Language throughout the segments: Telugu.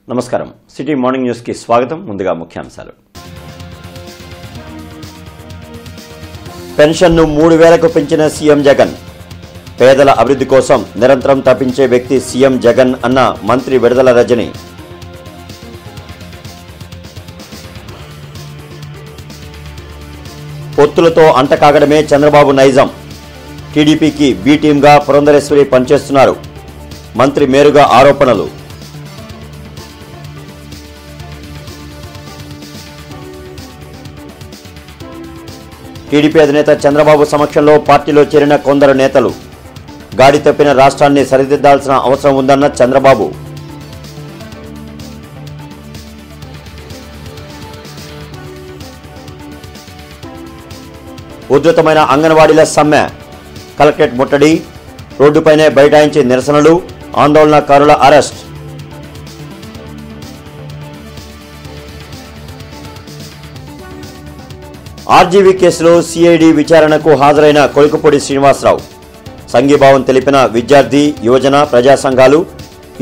నమస్కారం సిటీ మార్నింగ్ న్యూస్ కి స్వాగతం. ముందుగా ముఖ్యాంశాలు. పెన్షన్ను 3000కు పెంచిన సీఎం జగన్. పేదల అభివృద్ధి కోసం నిరంతరం తప్పించే వ్యక్తి సీఎం జగన్ అన్న మంత్రి విడుదల రజని. పొత్తులతో అంటకాగడమే చంద్రబాబు నైజం. టీడీపీకి బి టీంగా పురంధరేశ్వరి పనిచేస్తున్నారు. మంత్రి మేరుగా ఆరోపణలు. టీడీపీ అధినేత చంద్రబాబు సమక్షంలో పార్టీలో చేరిన కొందరు నేతలు. గాడి తప్పిన రాష్ట్రాన్ని సరిదిద్దాల్సిన అవసరం ఉందన్న చంద్రబాబు. ఉధృతమైన అంగన్వాడీల సమ్మె. కలెక్టరేట్ ముట్టడి, రోడ్డుపైనే బైఠాయించి నిరసనలు, ఆందోళనకారుల అరెస్ట్. ఆర్జీవీ కేసులో సిఐడి విచారణకు హాజరైన కొలికపూడి శ్రీనివాసరావు. సంఘీభావం తెలిపిన విద్యార్థి, యువజన, ప్రజా సంఘాలు.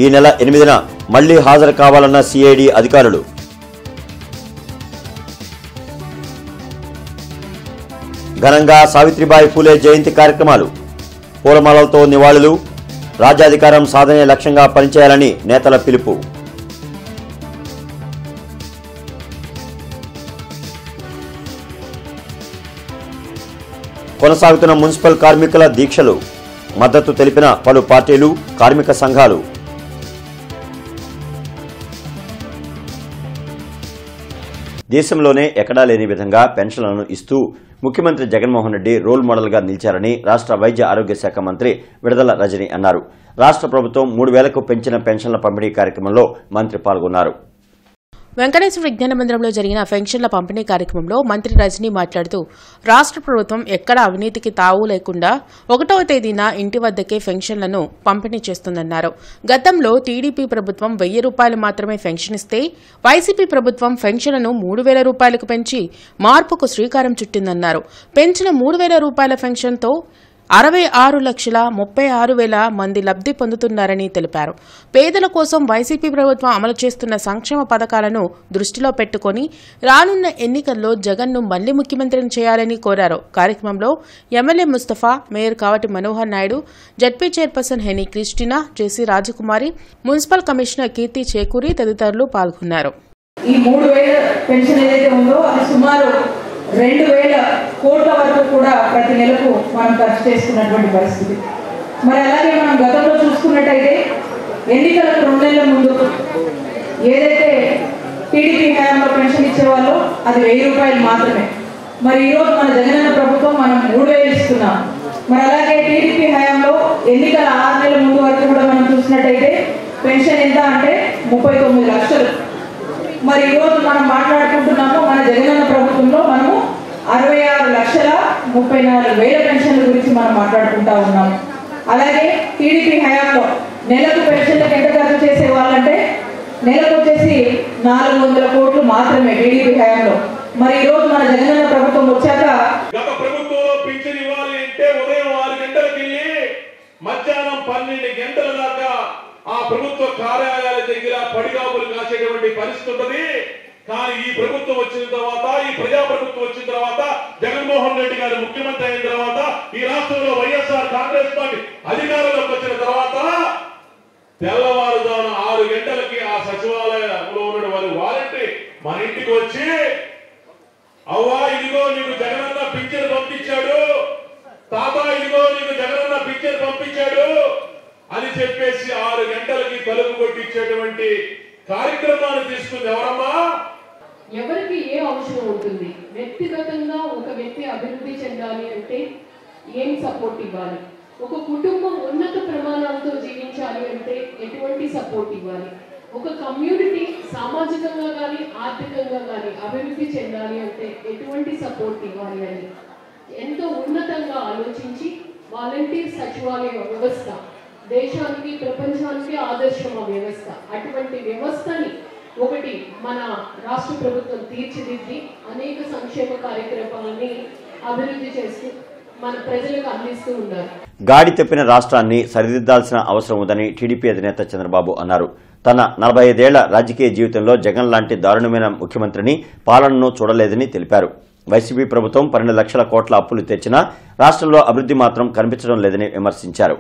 ఈ నెల 8న మళ్లీ హాజరు కావాలన్న సిఐడి అధికారులు. ఘనంగా సావిత్రిబాయి ఫూలే జయంతి కార్యక్రమాలు. పూలమాలలతో నివాళులు. రాజ్యాధికారం సాధనే లక్ష్యంగా పనిచేయాలని నేతల పిలుపు. కొనసాగుతున్న మున్సిపల్ కార్మికుల దీక్షలు. మద్దతు తెలిపిన పలు పార్టీలు, కార్మిక సంఘాలు. దేశంలోనే ఎక్కడా లేని విధంగా పెన్షన్లను ఇస్తూ ముఖ్యమంత్రి జగన్మోహన్ రెడ్డి రోల్ మోడల్గా నిలిచారని రాష్ట్ర వైద్య ఆరోగ్య శాఖ మంత్రి విడుదల రజని అన్నారు. రాష్ట్ర ప్రభుత్వం 3000కు పెంచిన పెన్షన్ల పంపిణీ కార్యక్రమంలో మంత్రి పాల్గొన్నారు. వెంకటేశ్వర విజ్ఞాన మందిరంలో జరిగిన పెన్షన్ల పంపిణీ కార్యక్రమంలో మంత్రి రజని మాట్లాడుతూ రాష్ట్ర ప్రభుత్వం ఎక్కడా అవినీతికి తావు లేకుండా 1వ తేదీన ఇంటి వద్దకే పెన్షన్లను పంపిణీ చేస్తుందన్నారు. గతంలో టీడీపీ ప్రభుత్వం 1000 రూపాయలు మాత్రమే పెన్షన్ ఇస్తే వైసీపీ ప్రభుత్వం పెన్షన్లను 3000 రూపాయలకు పెంచి మార్పుకు శ్రీకారం చుట్టిందన్నారు. పెంచిన 3000 రూపాయల పెన్షన్తో 66,36,000 మంది లబ్ధి పొందుతున్నారని తెలిపారు. పేదల కోసం వైసీపీ ప్రభుత్వం అమలు చేస్తున్న సంక్షేమ పథకాలను దృష్టిలో పెట్టుకుని రానున్న ఎన్నికల్లో జగన్ను మళ్లీ ముఖ్యమంత్రిని చేయాలని కోరారు. కార్యక్రమంలో MLA Mustafa, mayor Kavati Manohar Naidu, ZP chairperson Henny Christina, JC Rajakumari, municipal commissioner Keerthi Chekuri తదితరులు పాల్గొన్నారు. ఈ 3000 పెన్షన్ ఏదైతే ఉందో అది సుమారు 2000 కోట్ల వరకు కూడా ప్రతి నెలకు మనం ఖర్చు చేసుకున్నటువంటి పరిస్థితి. మరి అలాగే మనం గతంలో చూసుకున్నట్టయితే ఎన్నికలకు 2 నెలల ముందు ఏదైతే టీడీపీ హయాంలో పెన్షన్ ఇచ్చేవాళ్ళో అది 1000 రూపాయలు మాత్రమే. మరి ఈరోజు మన జగనన్న ప్రభుత్వం మనం 3000 ఇస్తున్నాం. మరి అలాగే టీడీపీ హయాంలో ఎన్నికల 6 నెలల ముందు వరకు కూడా మనం చూసినట్టయితే పెన్షన్ ఎంత అంటే 39 లక్షలు. మరి ఈరోజు మనం మాట్లాడుకుంటున్నాము మన జగనన్న ప్రభుత్వంలో మనము 66,34,000 పెన్షన్ల గురించి మనం మాట్లాడుకుంటా ఉన్నాము. అలాగే టీడీపీ హయాంలో నెలకు పెన్షన్లకు ఎంత ఖర్చు చేసే వాళ్ళంటే నెలకు వచ్చేసి 400 కోట్లు మాత్రమే టీడీపీ హయాంలో. మరి ఈరోజు మన జగనన్న ప్రభుత్వం వచ్చాక గత ప్రభుత్వంలో పింఛన్ ఇవ్వాలి అంటే ఉదయం 6 గంటలకు వెళ్ళి మధ్యాహ్నం 12 గంటల దాకా ఆ ప్రభుత్వ కార్యాలయాల దగ్గర పడిగాపులు కాసేటువంటి పరిస్థితి ఉన్నది. కానీ ఈ ప్రభుత్వం వచ్చిన తర్వాత, ఈ ప్రజా ప్రభుత్వం వచ్చిన తర్వాత, జగన్మోహన్ రెడ్డి గారు ముఖ్యమంత్రి అయిన తర్వాత, ఈ రాష్ట్రంలో వైఎస్ఆర్ కాంగ్రెస్ పార్టీ అధికారంలోకి వచ్చిన తర్వాత తెల్లవారుజామున 6 గంటలకి ఆ సచివాలయంలో ఉన్న వారు వాలంటీ మన ఇంటికి వచ్చి అవ్వా ఇదిగో నీకు జగనన్న పింఛన్ పంపించాడు, తాత ఇదిగో నీకు జగనన్న పింఛన్ పంపించాడు అని చెప్పేసి 6 గంటలకి తలుపు కొట్టించేటువంటి కార్యక్రమాన్ని తీసుకుంది ఎవరమ్మా? ఎవరికి ఏ అవసరం ఉంటుంది? వ్యక్తిగతంగా ఒక వ్యక్తి అభివృద్ధి చెందాలి అంటే ఏం సపోర్ట్ ఇవ్వాలి? ఒక కుటుంబం ఉన్నత ప్రమాణాలతో జీవించాలి అంటే ఎటువంటి సపోర్ట్ ఇవ్వాలి? ఒక కమ్యూనిటీ సామాజికంగా కానీ ఆర్థికంగా కానీ అభివృద్ధి చెందాలి అంటే ఎటువంటి సపోర్ట్ ఇవ్వాలి అని ఎంతో ఉన్నతంగా ఆలోచించి వాలంటీర్ సచివాలయ వ్యవస్థ దేశానికి, ప్రపంచానికి ఆదర్శమ వ్యవస్థ. అటువంటి వ్యవస్థని ఒకటి మన రాష్ట్ర ప్రభుత్వం తీర్చిదిద్ది అనేక సంక్షేమ కార్యక్రమాలని అభివృద్ధి చేస్తూ మన ప్రజలకు అందిస్తూ ఉన్నారు. గాడి తప్పిన రాష్ట్రాన్ని సరిదిద్దాల్సిన అవసరం ఉందని టీడీపీ అధినేత చంద్రబాబు అన్నారు. తన 45 ఏళ్ల రాజకీయ జీవితంలో జగన్ లాంటి దారుణమైన ముఖ్యమంత్రిని పాలనను చూడలేదని తెలిపారు. వైసీపీ ప్రభుత్వం 12 లక్షల కోట్ల అప్పులు తెచ్చినా రాష్ట్రంలో అభివృద్ధి మాత్రం కనిపించడం లేదని విమర్శించారు.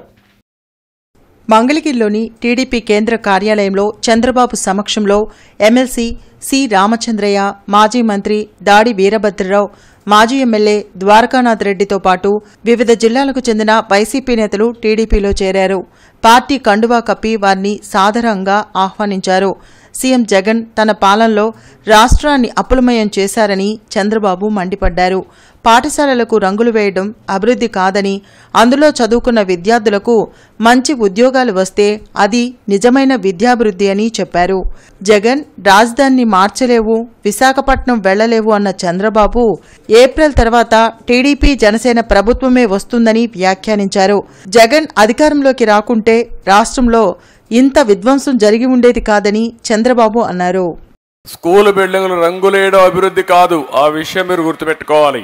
మంగళగిరిలోని టీడీపీ కేంద్ర కార్యాలయంలో చంద్రబాబు సమక్షంలో ఎమ్మెల్సీ సి రామచంద్రయ్య, మాజీ మంత్రి దాడి వీరభద్రరావు, మాజీ ఎమ్మెల్యే ద్వారకానాథ్ రెడ్డితో పాటు వివిధ జిల్లాలకు చెందిన వైసీపీ నేతలు టీడీపీలో చేరారు. పార్టీ కండువా కప్పి వారిని సాదరంగా ఆహ్వానించారు. సీఎం జగన్ తన పాలనలో రాష్ట్రాన్ని అప్పులమయం చేశారని చంద్రబాబు మండిపడ్డారు. పాఠశాలలకు రంగులు వేయడం అభివృద్ధి కాదని, అందులో చదువుకున్న విద్యార్థులకు మంచి ఉద్యోగాలు వస్తే అది నిజమైన విద్యాభివృద్ధి అని చెప్పారు. జగన్ రాజధానిని మార్చలేవు, విశాఖపట్నం వెళ్లలేవు అన్న చంద్రబాబు ఏప్రిల్ తర్వాత టీడీపీ జనసేన ప్రభుత్వమే వస్తుందని వ్యాఖ్యానించారు. జగన్ అధికారంలోకి రాకుంటే రాష్ట్రంలో ఇంత విధ్వంసం జరిగి ఉండేది కాదని చంద్రబాబు అన్నారు. స్కూల్ బిల్డింగ్లు రంగులేయడం అభివృద్ధి కాదు, ఆ విషయం మీరు గుర్తుపెట్టుకోవాలి.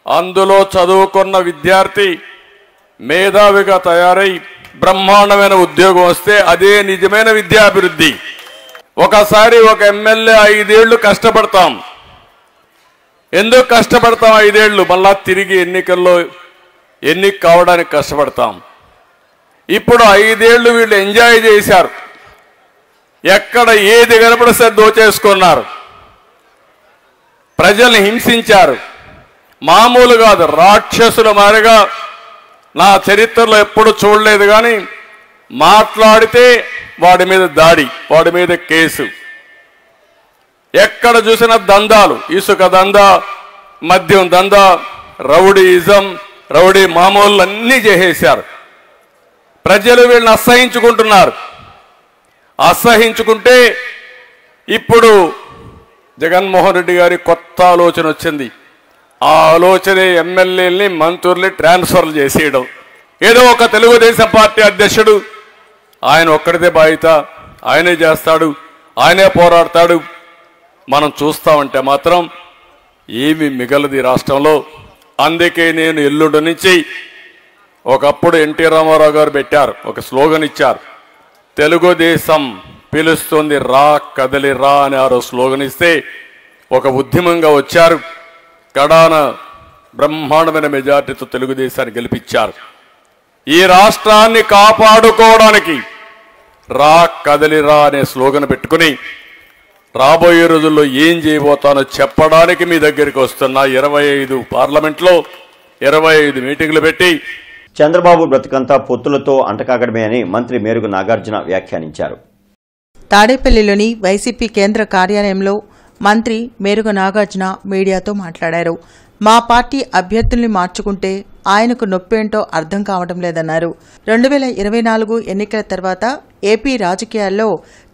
అందులో చదువుకున్న విద్యార్థి మేధావిగా తయారై బ్రహ్మాండమైన ఉద్యోగం వస్తే అదే నిజమైన విద్యాభివృద్ధి. ఒకసారి ఒక ఎమ్మెల్యే 5 ఏళ్లు కష్టపడతాం. ఎందుకు కష్టపడతాం? 5 ఏళ్లు మళ్ళా తిరిగి ఎన్నిక కావడానికి కష్టపడతాం. ఇప్పుడు 5 ఏళ్లు వీళ్ళు ఎంజాయ్ చేశారు. ఎక్కడ ఏది కనపడిస్తే దోచేసుకున్నారు, ప్రజల్ని హింసించారు. మామూలు కాదు, రాక్షసుల మారిగా నా చరిత్రలో ఎప్పుడు చూడలేదు. కానీ మాట్లాడితే వాడి మీద దాడి, వాడి మీద కేసు. ఎక్కడ చూసినా దందాలు, ఇసుక దందా, మద్యం దందా, రౌడీయిజం, రౌడీ మామూలు అన్నీ చేసేశారు. ప్రజలు వీళ్ళని అసహించుకుంటున్నారు. అసహించుకుంటే ఇప్పుడు జగన్మోహన్ రెడ్డి గారి కొత్త ఆలోచన వచ్చింది. ఆ ఆలోచనే ఎమ్మెల్యేలని మంత్రుల్ని ట్రాన్స్ఫర్లు చేసేయడం. ఏదో ఒక తెలుగుదేశం పార్టీ అధ్యక్షుడు ఆయన ఒక్కడిదే బాధ్యత, ఆయనే చేస్తాడు, ఆయనే పోరాడతాడు. మనం చూస్తామంటే మాత్రం ఏమి మిగలది రాష్ట్రంలో. అందుకే నేను ఎల్లుండి నుంచి, ఒకప్పుడు ఎన్టీ రామారావు గారు పెట్టారు, ఒక స్లోగన్ ఇచ్చారు, తెలుగుదేశం పిలుస్తుంది రా కదలి రా అని ఆ స్లోగన్ ఇస్తే ఒక ఉద్యమంగా వచ్చారు. కడాన బ్రహ్మాండమైన మెజార్టీతో తెలుగుదేశాన్ని గెలిపించారు. ఈ రాష్ట్రాన్ని కాపాడుకోవడానికి రా కదలి రా అనే స్లోగన్ పెట్టుకుని రాబోయే రోజుల్లో ఏం చేయబోతానో చెప్పడానికి మీ దగ్గరికి వస్తున్నా. 25 పార్లమెంట్లో 25 మీటింగ్లు పెట్టి చంద్రబాబు బ్రతుకంతా పొత్తులతో అంటకాగడమే అని మంత్రి మేరుగు నాగార్జున వ్యాఖ్యానించారు. తాడేపల్లిలోని వైసీపీ కేంద్ర కార్యాలయంలో మంత్రి మేరుగు నాగార్జున మీడియాతో మాట్లాడారు. మా పార్టీ అభ్యర్థుల్ని మార్చుకుంటే ఆయనకు నొప్పేంటో అర్థం కావడం లేదన్నారు. 2024 ఎన్నికల తర్వాత ఏపీ రాజకీయాల్లో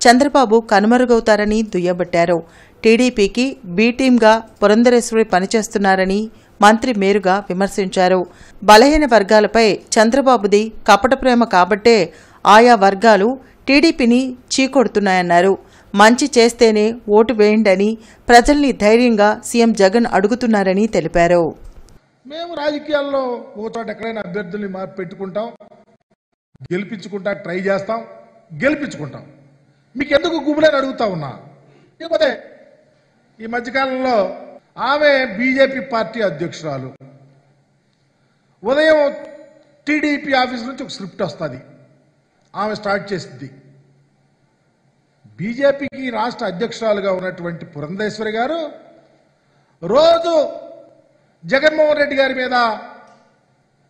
చంద్రబాబు కనుమరుగవుతారని దుయ్యబట్టారు. టీడీపీకి బీ టీంగా పురంధరేశ్వరి పనిచేస్తున్నారని మంత్రి మేరుగా విమర్శించారు. బలహీన వర్గాలపై చంద్రబాబుది కపట ప్రేమ కాబట్టే ఆయా వర్గాలు టీడీపీని చీకొడుతున్నాయన్నారు. మంచి చేస్తేనే ఓటు వేయండని ప్రజల్ని ధైర్యంగా సీఎం జగన్ అడుగుతున్నారని తెలిపారు. మేము రాజకీయాల్లో ఓ చోట ఎక్కడైనా అభ్యర్థుల్ని మార్పు పెట్టుకుంటాం, గెలిపించుకుంటా ట్రై చేస్తాం, గెలిపించుకుంటాం. మీకు ఎందుకు గుబులని అడుగుతా ఉన్నా. ఇకపోతే ఈ మధ్యకాలంలో ఆమె బీజేపీ పార్టీ అధ్యక్షురాలు. ఉదయం టీడీపీ ఆఫీస్ నుంచి ఒక స్క్రిప్ట్ వస్తుంది, ఆమె స్టార్ట్ చేసింది. బీజేపీకి రాష్ట్ర అధ్యక్షురాలుగా ఉన్నటువంటి పురంధేశ్వరి గారు రోజు జగన్మోహన్ రెడ్డి గారి మీద,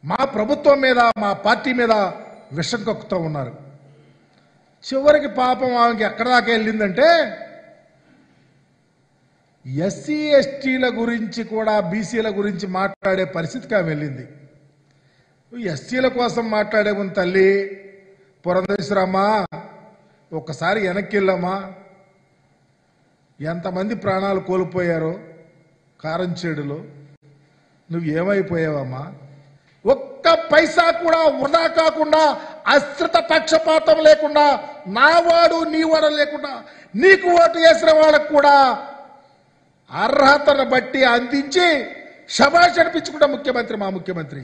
మా ప్రభుత్వం మీద, మా పార్టీ మీద విషం కక్కుతూ ఉన్నారు. చివరికి పాపం ఆమెకి ఎక్కడ దాకా వెళ్ళిందంటే ఎస్సీ ఎస్టీల గురించి కూడా బీసీల గురించి మాట్లాడే పరిస్థితికి ఆమె వెళ్ళింది. ఎస్సీల కోసం మాట్లాడే ముందు తల్లి పురంధేశ్వరమ్మా ఒక్కసారి వెనక్కి వెళ్ళమ్మా. ఎంతమంది ప్రాణాలు కోల్పోయారో కారంచేడులో, నువ్వు ఏమైపోయావమ్మా? ఒక్క పైసా కూడా వృధా కాకుండా, అశ్రిత పక్షపాతం లేకుండా, నావాడు నీవాడు లేకుండా నీకు ఓటు వేసిన వాళ్ళకు కూడా అర్హతను బట్టి అందించి శభాష్ అనిపించుకుంటా ముఖ్యమంత్రి, మా ముఖ్యమంత్రి.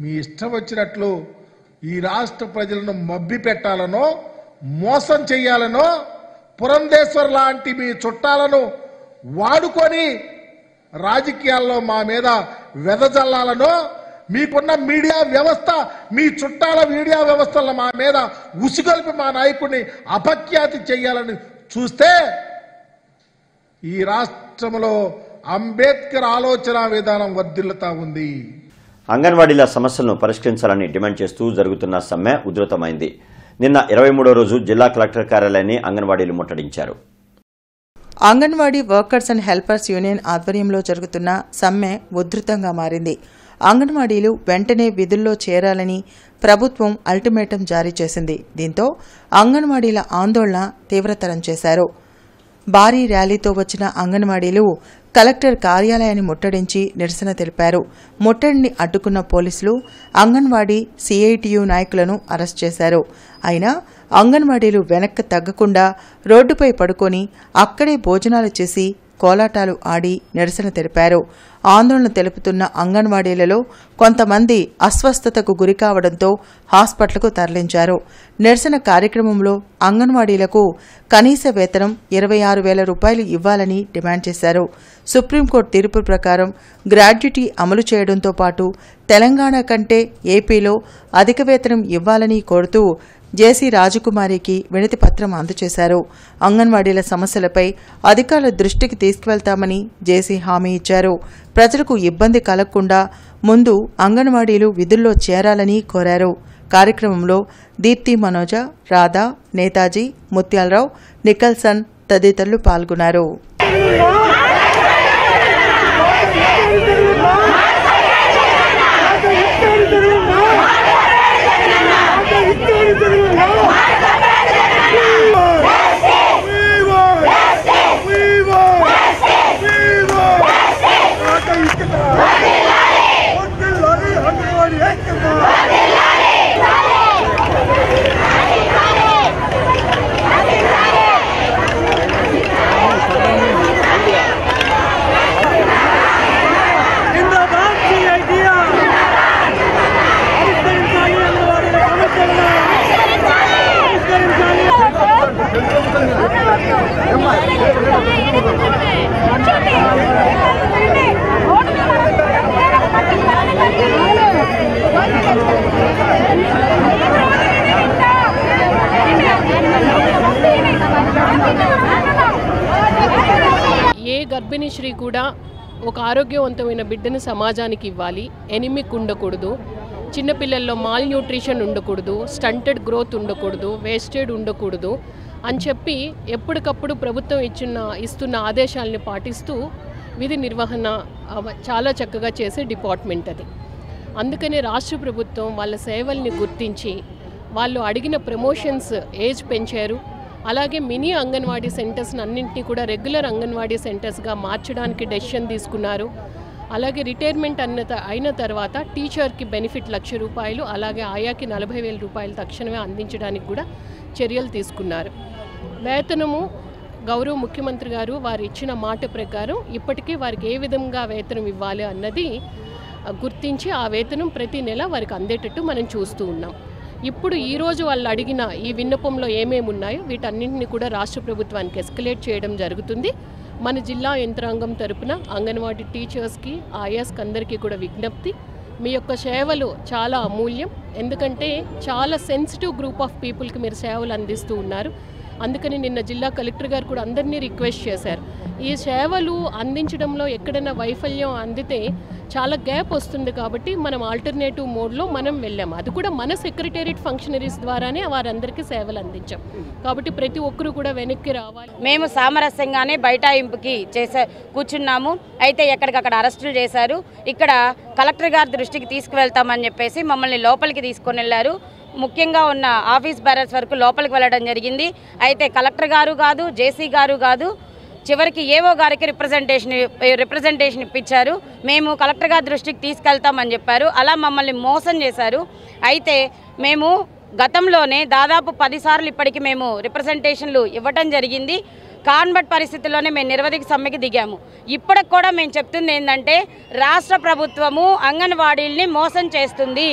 మీ ఇష్టం వచ్చినట్లు ఈ రాష్ట్ర ప్రజలను మబ్బి పెట్టాలనో మోసం చేయాలనో పురంధేశ్వర్ లాంటి మీ చుట్టాలను వాడుకొని రాజకీయాల్లో మా మీద వెదజల్లాలనో మీకున్న మీడియా వ్యవస్థ మీ చుట్టాల మీడియా వ్యవస్థల మా మీద ఉసిగొల్పి మా నాయకుడిని అపఖ్యాతి చేయాలని చూస్తే ఈ రాష్ట్రంలో అంబేద్కర్ ఆలోచన విధానం వర్ధిల్లుతా ఉంది. అంగన్వాడీల సమస్యలను పరిష్కరించాలని డిమాండ్ చేస్తూ జరుగుతున్న సమ్మె ఉధృతమైంది. నిన్న 23వ రోజు జిల్లా కలెక్టర్ కార్యాలయాన్ని అంగన్వాడీలు ముట్టడించారు. Anganwadi workers and helpers union ఆధ్వర్యంలో జరుగుతున్న సమ్మె ఉధృతంగా మారింది. అంగన్వాడీలు వెంటనే విధుల్లో చేరాలని ప్రభుత్వం అల్టిమేటం జారీ చేసింది. దీంతో అంగన్వాడీల ఆందోళన తీవ్రతరం చేశారు. భారీ ర్యాలీతో వచ్చిన అంగన్వాడీలు కలెక్టర్ కార్యాలయాన్ని ముట్టడించి నిరసన తెలిపారు. ముట్టడిని అడ్డుకున్న పోలీసులు అంగన్వాడీ సిఐటియు నాయకులను అరెస్ట్ చేశారు. అయినా అంగన్వాడీలు వెనక్కి తగ్గకుండా రోడ్డుపై పడుకొని అక్కడే భోజనాలు చేసి కోలాటాలు ఆడి నిరసన తెలిపారు. ఆందోళన తెలుపుతున్న అంగన్వాడీలలో కొంతమంది అస్వస్థతకు గురికావడంతో హాస్పిటల్కు తరలించారు. నిరసన కార్యక్రమంలో అంగన్వాడీలకు కనీస వేతనం 26,000 రూపాయలు ఇవ్వాలని డిమాండ్ చేశారు. సుప్రీంకోర్టు తీర్పు ప్రకారం గ్రాడ్యుటీ అమలు చేయడంతో పాటు తెలంగాణ కంటే ఏపీలో అధిక వేతనం ఇవ్వాలని కోరుతూ జేసీ రాజకుమారికి వినతి పత్రం అందజేశారు. అంగన్వాడీల సమస్యలపై అధికారుల దృష్టికి తీసుకువెళ్తామని జేసీ హామీ ఇచ్చారు. ప్రజలకు ఇబ్బంది కలగకుండా ముందు అంగన్వాడీలు విధుల్లో చేరాలని కోరారు. కార్యక్రమంలో దీప్తి మనోజ, రాధా, నేతాజీ, ముత్యాలరావు, నికల్సన్ తదితరులు పాల్గొన్నారు. ఏ గర్భిణీ స్త్రీ కూడా ఒక ఆరోగ్యవంతమైన బిడ్డను సమాజానికి ఇవ్వాలి. ఎనిమిక్ ఉండకూడదు, చిన్నపిల్లల్లో మాల్ న్యూట్రిషన్ ఉండకూడదు, స్టంటెడ్ గ్రోత్ ఉండకూడదు, వేస్టెడ్ ఉండకూడదు అని చెప్పి ఎప్పటికప్పుడు ప్రభుత్వం ఇస్తున్న ఆదేశాలను పాటిస్తూ విధి నిర్వహణ చాలా చక్కగా చేసే డిపార్ట్మెంట్ అది. అందుకనే రాష్ట్ర ప్రభుత్వం వాళ్ళ సేవల్ని గుర్తించి వాళ్ళు అడిగిన ప్రమోషన్స్ ఏజ్ పెంచారు. అలాగే మినీ అంగన్వాడీ సెంటర్స్ని అన్నింటినీ కూడా రెగ్యులర్ అంగన్వాడీ సెంటర్స్గా మార్చడానికి డెసిషన్ తీసుకున్నారు. అలాగే రిటైర్మెంట్ అయిన తర్వాత టీచర్కి బెనిఫిట్ 1,00,000 రూపాయలు, అలాగే ఆయాకి 40,000 రూపాయలు తక్షణమే అందించడానికి కూడా చర్యలు తీసుకున్నారు. వేతనము గౌరవ ముఖ్యమంత్రి గారు వారు ఇచ్చిన మాట ప్రకారం ఇప్పటికీ వారికి ఏ విధంగా వేతనం ఇవ్వాలి అన్నది గుర్తించి ఆ వేతనం ప్రతి నెల వారికి అందేటట్టు మనం చూస్తూ ఉన్నాం. ఇప్పుడు ఈరోజు వాళ్ళు అడిగిన ఈ విన్నపంలో ఏమేమి ఉన్నాయో వీటన్నింటినీ కూడా రాష్ట్ర ప్రభుత్వానికి ఎస్కలేట్ చేయడం జరుగుతుంది. మన జిల్లా యంత్రాంగం తరపున అంగన్వాడీ టీచర్స్కి, ఆయాస్కి అందరికీ కూడా విజ్ఞప్తి, మీ యొక్క సేవలు చాలా అమూల్యం. ఎందుకంటే చాలా సెన్సిటివ్ గ్రూప్ ఆఫ్ పీపుల్కి మీరు సేవలు అందిస్తూ ఉన్నారు. అందుకని నిన్న జిల్లా కలెక్టర్ గారు కూడా అందరినీ రిక్వెస్ట్ చేశారు, ఈ సేవలు అందించడంలో ఎక్కడైనా వైఫల్యం అందితే చాలా గ్యాప్ వస్తుంది కాబట్టి మనం ఆల్టర్నేటివ్ మోడ్లో మనం వెళ్ళాము. అది కూడా మన సెక్రటేరియట్ ఫంక్షనరీస్ ద్వారానే వారందరికీ సేవలు అందించాం. కాబట్టి ప్రతి ఒక్కరు కూడా వెనక్కి రావాలి. మేము సామరస్యంగానే బైఠాయింపుకి కూర్చున్నాము. అయితే ఎక్కడికక్కడ అరెస్టులు చేశారు. ఇక్కడ కలెక్టర్ గారి దృష్టికి తీసుకువెళ్తామని చెప్పేసి మమ్మల్ని లోపలికి తీసుకొని వెళ్ళారు. ముఖ్యంగా ఉన్న ఆఫీస్ బ్యారర్స్ వరకు లోపలికి వెళ్ళడం జరిగింది. అయితే కలెక్టర్ గారు కాదు, జేసీ గారు కాదు, చివరికి ఏవో గారికి రిప్రజెంటేషన్ ఇప్పించారు. మేము కలెక్టర్ గారి దృష్టికి తీసుకెళ్తామని చెప్పారు. అలా మమ్మల్ని మోసం చేశారు. అయితే మేము గతంలోనే దాదాపు 10 సార్లు ఇప్పటికి మేము రిప్రజెంటేషన్లు ఇవ్వటం జరిగింది. కాన్బట్ పరిస్థితుల్లోనే మేము నిరవధిక సమ్మెకి దిగాము. ఇప్పటికి కూడా మేము చెప్తుంది ఏంటంటే రాష్ట్ర ప్రభుత్వము అంగన్వాడీల్ని మోసం చేస్తుంది.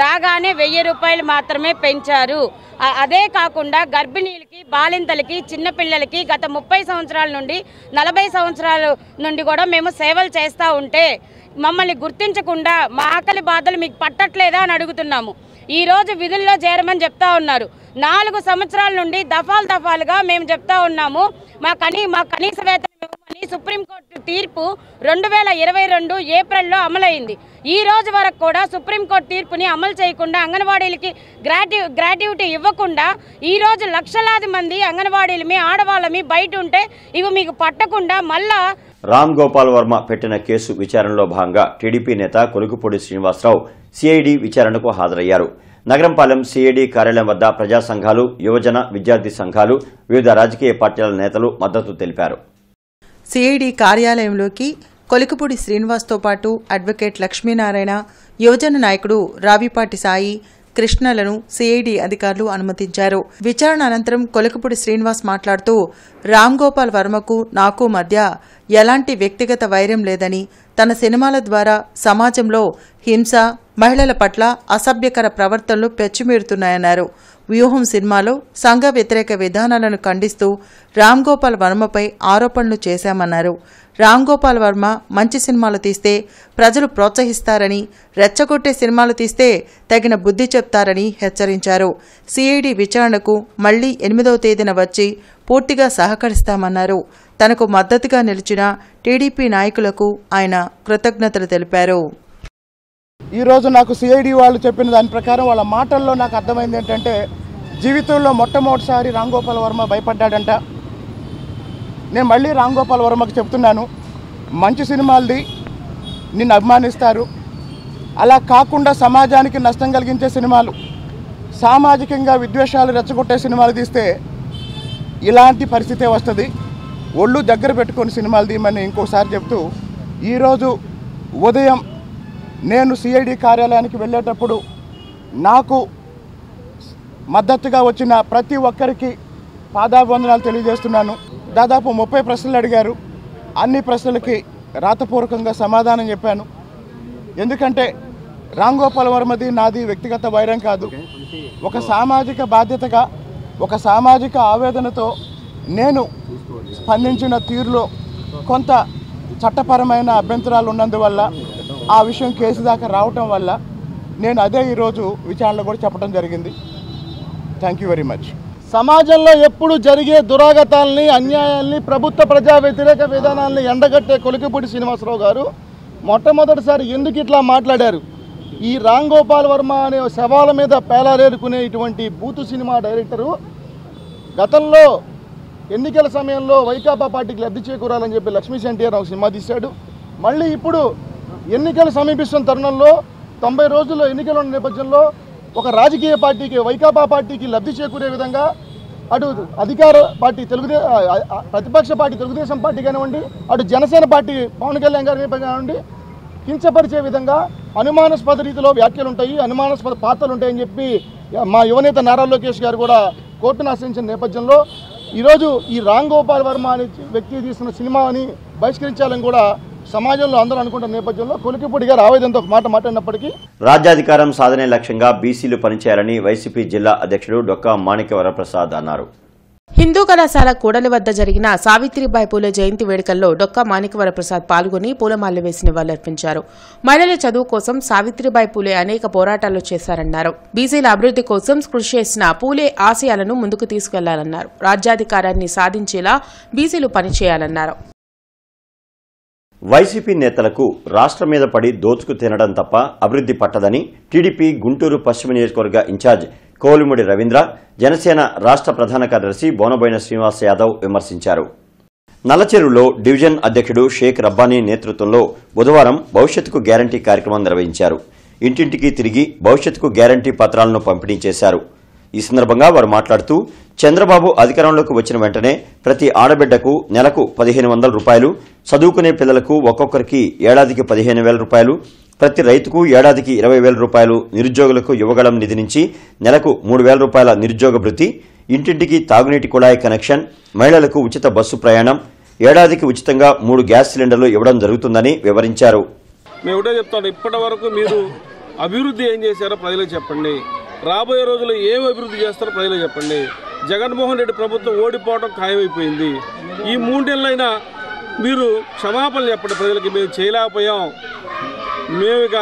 రాగానే 1000 రూపాయలు మాత్రమే పెంచారు. అదే కాకుండా గర్భిణీలకి, బాలింతలకి, చిన్నపిల్లలకి గత 30 సంవత్సరాల నుండి 40 సంవత్సరాల నుండి కూడా మేము సేవలు చేస్తూ ఉంటే మమ్మల్ని గుర్తించకుండా మా ఆకలి బాధలు మీకు పట్టట్లేదా అని అడుగుతున్నాము. ఈరోజు విధుల్లో చేరమని చెప్తా ఉన్నారు. 4 సంవత్సరాల నుండి దఫాలుగా మేము చెప్తా ఉన్నాము మా కనీస వేతనం ఇవ్వమని. సుప్రీంకోర్టు తీర్పు 2022 ఏప్రిల్లో అమలైంది. ఈ రోజు వరకు కూడా సుప్రీంకోర్టు తీర్పుని అమలు చేయకుండా అంగన్వాడీలకి గ్రాట్యుటీ ఇవ్వకుండా ఈరోజు లక్షలాది మంది అంగన్వాడీలమి ఆడవాళ్ళమి బయట ఉంటే ఇవి మీకు పట్టకుండా మళ్ళా రామ్ గోపాల్ వర్మ పెట్టిన కేసు విచారణలో భాగంగా టీడీపీ నేత కొలుకుపూడి శ్రీనివాసరావు సిఐడి విచారణకు హాజరయ్యారు. నగరంపాలెం సిఐడి కార్యాలయం వద్ద ప్రజా సంఘాలు, యువజన, విద్యార్థి సంఘాలు, వివిధ రాజకీయ పార్టీల నేతలు మద్దతు తెలిపారు. సిఐడి కార్యాలయంలోకి కొలికపూడి శ్రీనివాస్తో పాటు అడ్వకేట్ లక్ష్మీనారాయణ, యువజన నాయకుడు రావిపాటి సాయి, కృష్ణలను సిఐడి అధికారులు అనుమతించారు. విచారణ అనంతరం కొలికపూడి శ్రీనివాస్ మాట్లాడుతూ రామ్ గోపాల్ వర్మకు నాకు మధ్య ఎలాంటి వ్యక్తిగత వైరం లేదని, తన సినిమాల ద్వారా సమాజంలో హింస, మహిళల పట్ల అసభ్యకర ప్రవర్తనలు పెచ్చుమీరుతున్నాయన్నారు. వ్యూహం సినిమాలో సంఘ వ్యతిరేక విధానాలను ఖండిస్తూ రామ్ గోపాల్ వర్మపై ఆరోపణలు చేశామన్నారు. రామ్ గోపాల్ వర్మ మంచి సినిమాలు తీస్తే ప్రజలు ప్రోత్సహిస్తారని, రెచ్చగొట్టే సినిమాలు తీస్తే తగిన బుద్ధి చెప్తారని హెచ్చరించారు. సిఐడి విచారణకు మళ్లీ 8వ తేదీన వచ్చి పూర్తిగా సహకరిస్తామన్నారు. తనకు మద్దతుగా నిలిచిన టీడీపీ నాయకులకు ఆయన కృతజ్ఞతలు తెలిపారు. ఈరోజు నాకు సిఐడి వాళ్ళు చెప్పిన దాని ప్రకారం వాళ్ళ మాటల్లో నాకు అర్థమైంది ఏంటంటే జీవితంలో మొట్టమొదటిసారి రామ్ గోపాల్ వర్మ భయపడ్డాడంట. నేను మళ్ళీ రామ్ గోపాల్ వర్మకు చెప్తున్నాను, మంచి సినిమాలది, నిన్ను అభిమానిస్తారు. అలా కాకుండా సమాజానికి నష్టం కలిగించే సినిమాలు, సామాజికంగా విద్వేషాలు రెచ్చగొట్టే సినిమాలు తీస్తే ఇలాంటి పరిస్థితే వస్తుంది. ఒళ్ళు దగ్గర పెట్టుకొని సినిమాలు తీయమని ఇంకోసారి చెప్తూ, ఈరోజు ఉదయం నేను సిఐడి కార్యాలయానికి వెళ్ళేటప్పుడు నాకు మద్దతుగా వచ్చిన ప్రతి ఒక్కరికి పాదాభివందనాలు తెలియజేస్తున్నాను. దాదాపు 30 ప్రశ్నలు అడిగారు. అన్ని ప్రశ్నలకి రాతపూర్వకంగా సమాధానం చెప్పాను. ఎందుకంటే రామ్ గోపాల్ వర్మది నాది వ్యక్తిగత వైరం కాదు. ఒక సామాజిక బాధ్యతగా, ఒక సామాజిక ఆవేదనతో నేను స్పందించిన తీరులో కొంత చట్టపరమైన అభ్యంతరాలు ఉన్నందువల్ల ఆ విషయం కేసు దాకా రావటం వల్ల నేను అదే ఈరోజు విచారణలో కూడా చెప్పడం జరిగింది. Thank you very much. సమాజంలో ఎప్పుడు జరిగే దురాగతాలని, అన్యాయాల్ని, ప్రభుత్వ ప్రజా వ్యతిరేక విధానాలని ఎండగట్టే కొలికపూడి శ్రీనివాసరావు గారు మొట్టమొదటిసారి ఎందుకు ఇట్లా మాట్లాడారు? ఈ రామ్ గోపాల్ వర్మ అనే శవాల మీద పేలారేరుకునే ఇటువంటి బూతు సినిమా డైరెక్టరు గతంలో ఎన్నికల సమయంలో వైకాపా పార్టీకి లబ్ధి చేకూరాలని చెప్పి లక్ష్మీ ఎన్టీఆర్ ఒక సినిమా తీశాడు. మళ్ళీ ఇప్పుడు ఎన్నికలు సమీపిస్తున్న తరుణంలో 90 రోజుల్లో ఎన్నికలు ఉన్న నేపథ్యంలో ఒక రాజకీయ పార్టీకి, వైకాపా పార్టీకి లబ్ధి చేకూరే విధంగా అటు అధికార పార్టీ ప్రతిపక్ష పార్టీ తెలుగుదేశం పార్టీ కానివ్వండి, అటు జనసేన పార్టీ పవన్ కళ్యాణ్ గారి కానివ్వండి, కించపరిచే విధంగా అనుమానాస్పద రీతిలో వ్యాఖ్యలు ఉంటాయి, అనుమానాస్పద పాత్రలు ఉంటాయని చెప్పి మా యువనేత నారా లోకేష్ గారు కూడా కోర్టును ఆశ్రయించిన నేపథ్యంలో ఈరోజు ఈ రామ్ గోపాల్ వర్మ అనే వ్యక్తి తీసిన సినిమాని బహిష్కరించాలని కూడా సమాజంలో అందరూ అనుకుంటున్న నేపథ్యంలో కొలికిపూడి గారు ఆవేదనతో ఒక మాట మాట్లాడినప్పటికీ రాజ్యాధికారం సాధనే లక్ష్యంగా బీసీలు పనిచేయాలని వైసీపీ జిల్లా అధ్యక్షుడు డొక్కా మాణిక్యవరప్రసాద్ అన్నారు. హిందూ కళాశాల కూడలి వద్ద జరిగిన సావిత్రిబాయి పూలే జయంతి వేడుకల్లో డొక్కా మాణిక్యవరప్రసాద్ పాల్గొని పూలమాలలు వేసి నివాళులర్పించారు. మహిళల చదువు కోసం సావిత్రిబాయి పూలే అనేక పోరాటాలు చేశారన్నారు. బీసీల అభివృద్ది కోసం కృషి చేసిన పూలే ఆశయాలను ముందుకు తీసుకెళ్లాలన్నారు. రాజ్యాధికారాన్ని సాధించేలా బీసీలు పనిచేయాలన్నారు. వైసీపీ నేతలకు రాష్ట్రం మీద పడి దోచుకు తినడం తప్ప అభివృద్ది పట్టదని టీడీపీ గుంటూరు పశ్చిమ నియోజకవర్గ ఇన్ఛార్జ్ కోలిముడి రవీంద్ర, జనసేన రాష్ట్ర ప్రధాన కార్యదర్శి బోనబోయిన శ్రీనివాస్ యాదవ్ విమర్శించారు. నల్లచెరువులో డివిజన్ అధ్యక్షుడు షేక్ రబ్బానీ నేతృత్వంలో బుధవారం భవిష్యత్తుకు గ్యారంటీ కార్యక్రమం నిర్వహించారు. ఇంటింటికి తిరిగి భవిష్యత్తుకు గ్యారంటీ పత్రాలను పంపిణీ చేశారు. ఈ సందర్భంగా వారు మాట్లాడుతూ చంద్రబాబు అధికారంలోకి వచ్చిన వెంటనే ప్రతి ఆడబిడ్డకు నెలకు 1,500 రూపాయలు, చదువుకునే పిల్లలకు ఒక్కొక్కరికి ఏడాదికి 15,000 రూపాయలు, ప్రతి రైతుకు ఏడాదికి 20,000 రూపాయలు, నిరుద్యోగులకు యువగళం నిధి నుంచి నెలకు 3,000 రూపాయల నిరుద్యోగ భృతి, ఇంటింటికి తాగునీటి కుళాయి కనెక్షన్, మహిళలకు ఉచిత బస్సు ప్రయాణం, ఏడాదికి ఉచితంగా 3 గ్యాస్ సిలిండర్లు ఇవ్వడం జరుగుతుందని వివరించారు. మేము ఒకటే చెప్తాను, ఇప్పటి వరకు మీరు అభివృద్ధి ఏం చేశారో ప్రజలకు చెప్పండి. రాబోయే రోజుల్లో ఏం అభివృద్ధి చేస్తారో ప్రజలకు చెప్పండి. జగన్మోహన్ రెడ్డి ప్రభుత్వం ఓడిపోవడం ఖాయమైపోయింది. ఈ 3 నెలలైనా మీరు క్షమాపణ చెప్పండి ప్రజలకి. మేము చేయలేకపోయాం, మేము ఇక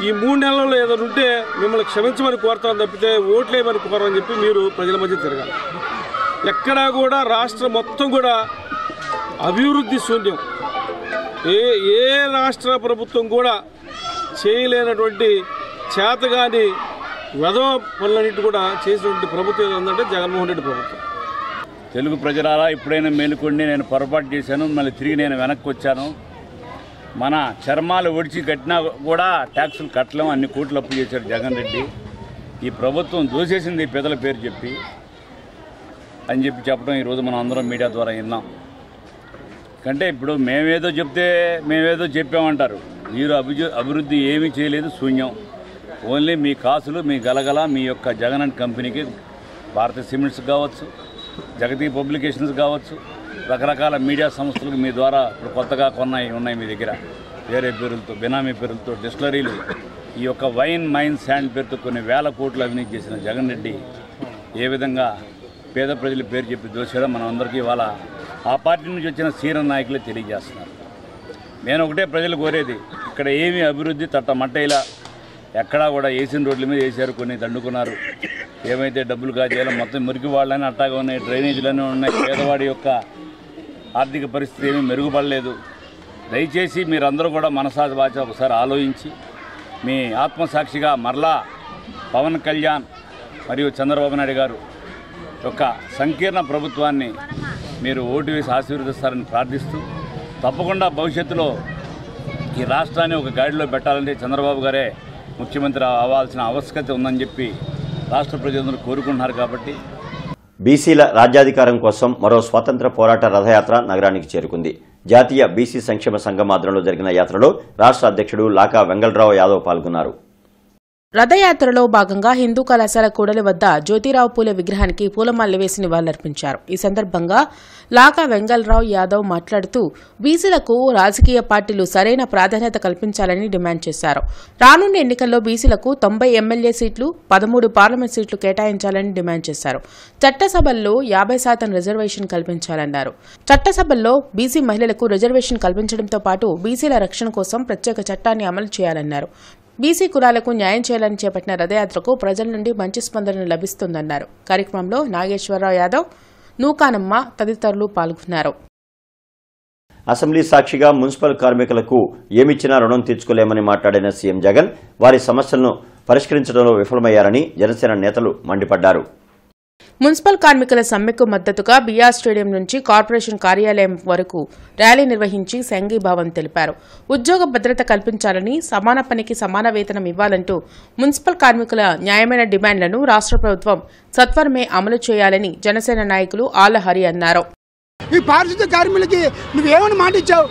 ఈ 3 నెలల్లో ఏదైనా ఉంటే మిమ్మల్ని క్షమించమని కోరుతాం తప్పితే ఓట్లేమని కోరమని చెప్పి మీరు ప్రజల మధ్య తిరగాలి. ఎక్కడా కూడా రాష్ట్రం మొత్తం కూడా అభివృద్ధి శూన్యం. ఏ రాష్ట్ర ప్రభుత్వం కూడా చేయలేనటువంటి చేతగాని వెధవ పనులన్నిటి కూడా చేసినటువంటి ప్రభుత్వం ఏంటంటే జగన్మోహన్ రెడ్డి ప్రభుత్వం. తెలుగు ప్రజలారా, ఇప్పుడైనా మేలుకోండి. నేను పొరపాటు చేశాను, మళ్ళీ తిరిగి నేను వెనక్కి వచ్చాను. మన చర్మాలు ఒడిచి కట్టినా కూడా ట్యాక్సులు కట్టలేము, అన్ని కోట్లు అప్పు చేశాడు జగన్ రెడ్డి. ఈ ప్రభుత్వం దోసేసింది పేదల పేరు చెప్పి అని చెప్పడం ఈరోజు మనం అందరం మీడియా ద్వారా విన్నాం. కంటే ఇప్పుడు మేమేదో చెప్తే మేమేదో చెప్పామంటారు. మీరు అభివృద్ధి ఏమీ చేయలేదు, శూన్యం. ఓన్లీ మీ కాసులు, మీ గలగల, మీ యొక్క జగన్ అండ్ కంపెనీకి, భారతీయ సిమెంట్స్ కావచ్చు, జగతి పబ్లికేషన్స్ కావచ్చు, రకరకాల మీడియా సంస్థలకు మీ ద్వారా ఇప్పుడు కొత్తగా ఉన్నాయి మీ దగ్గర వేరే పేరులతో, బినామీ పేరులతో, డిస్టిలరీలు, ఈ యొక్క వైన్ మైన్ శాండ్ పేరుతో కొన్ని వేల కోట్లు అవినీతి చేసిన జగన్ రెడ్డి ఏ విధంగా పేద ప్రజల పేరు చెప్పి దోషాడో మనం అందరికీ ఇవాళ ఆ పార్టీ నుంచి వచ్చిన సీనియర్ నాయకులే తెలియజేస్తున్నారు. నేను ఒకటే ప్రజలు కోరేది, ఇక్కడ ఏమీ అభివృద్ధి తట్టమట్టేలా ఎక్కడా కూడా వేసిన రోడ్ల మీద వేసారు, కొన్ని దండుకున్నారు. ఏమైతే డబ్బులు కాజేయాలో మొత్తం మురికి వాళ్ళని అట్టాగా ఉన్నాయి, డ్రైనేజీలన్నీ ఉన్నాయి. పేదవాడి యొక్క ఆర్థిక పరిస్థితి ఏమీ మెరుగుపడలేదు. దయచేసి మీరందరూ కూడా మనసాది వాచ ఒకసారి ఆలోచించి మీ ఆత్మసాక్షిగా మరలా పవన్ కళ్యాణ్ మరియు చంద్రబాబు నాయుడు గారు యొక్క సంకీర్ణ ప్రభుత్వాన్ని మీరు ఓటు వేసి ఆశీర్వదిస్తారని ప్రార్థిస్తూ, తప్పకుండా భవిష్యత్తులో ఈ రాష్ట్రాన్ని ఒక గాడిలో పెట్టాలంటే చంద్రబాబు గారే ముఖ్యమంత్రి అవ్వాల్సిన ఆవశ్యకత ఉందని చెప్పి రాష్ట్ర ప్రజలందరూ కోరుకుంటున్నారు. కాబట్టి బీసీల రాజ్యాధికారం కోసం మరో స్వాతంత్ర పోరాట రథయాత్ర నగరానికి చేరుకుంది. జాతీయ బీసీ సంక్షేమ సంఘం ఆధ్వర్యంలో జరిగిన యాత్రలో రాష్ట్ర అధ్యక్షుడు లాకా వెంగళరావు యాదవ్ పాల్గొన్నారు. రథయాత్రలో భాగంగా హిందూ కళాశాల కూడలి వద్ద జ్యోతిరావు పూలే విగ్రహానికి పూలమాలలు వేసి నివాళులర్పించారు. ఈ సందర్భంగా లాకా వెంగళరావు యాదవ్ మాట్లాడుతూ బీసీలకు రాజకీయ పార్టీలు సరైన ప్రాధాన్యత కల్పించాలని డిమాండ్ చేశారు. రానున్న ఎన్నికల్లో బీసీలకు 90 ఎమ్మెల్యే సీట్లు, 13 పార్లమెంట్ సీట్లు కేటాయించాలని డిమాండ్ చేశారు. చట్టసభల్లో 50% రిజర్వేషన్ కల్పించాలన్నారు. చట్టసభల్లో బీసీ మహిళలకు రిజర్వేషన్ కల్పించడంతో పాటు బీసీల రక్షణ కోసం ప్రత్యేక చట్టాన్ని అమలు చేయాలన్నారు. బీసీ కులాలకు న్యాయం చేయాలని చేపట్టిన రథయాత్రకు ప్రజల నుండి మంచి స్పందన లభిస్తుందన్నారు. కార్యక్రమంలో నాగేశ్వరరావు యాదవ్, నూకానమ్మ తదితరులు పాల్గొన్నారు. అసెంబ్లీ సాక్షిగా మున్సిపల్ కార్మికులకు ఏమిచ్చినా రుణం తీర్చుకోలేమని మాట్లాడిన సీఎం జగన్ వారి సమస్యలను పరిష్కరించడంలో విఫలమయ్యారని జనసేన నేతలు మండిపడ్డారు. మున్సిపల్ కార్మికుల సమ్మెకు మద్దతుగా బీఆర్ స్టేడియం నుంచి కార్పొరేషన్ కార్యాలయం వరకు ర్యాలీ నిర్వహించి సంఘీభావం తెలిపారు. ఉద్యోగ భద్రత కల్పించాలని, సమాన పనికి సమాన వేతనం ఇవ్వాలంటూ మున్సిపల్ కార్మికుల న్యాయమైన డిమాండ్లను రాష్ట్ర ప్రభుత్వం సత్వరమే అమలు చేయాలని జనసేన నాయకులు ఆలహరి అన్నారు. ఈ పారిశుద్ధ్య కార్మికులకి నువ్వేమని మాట ఇచ్చావు?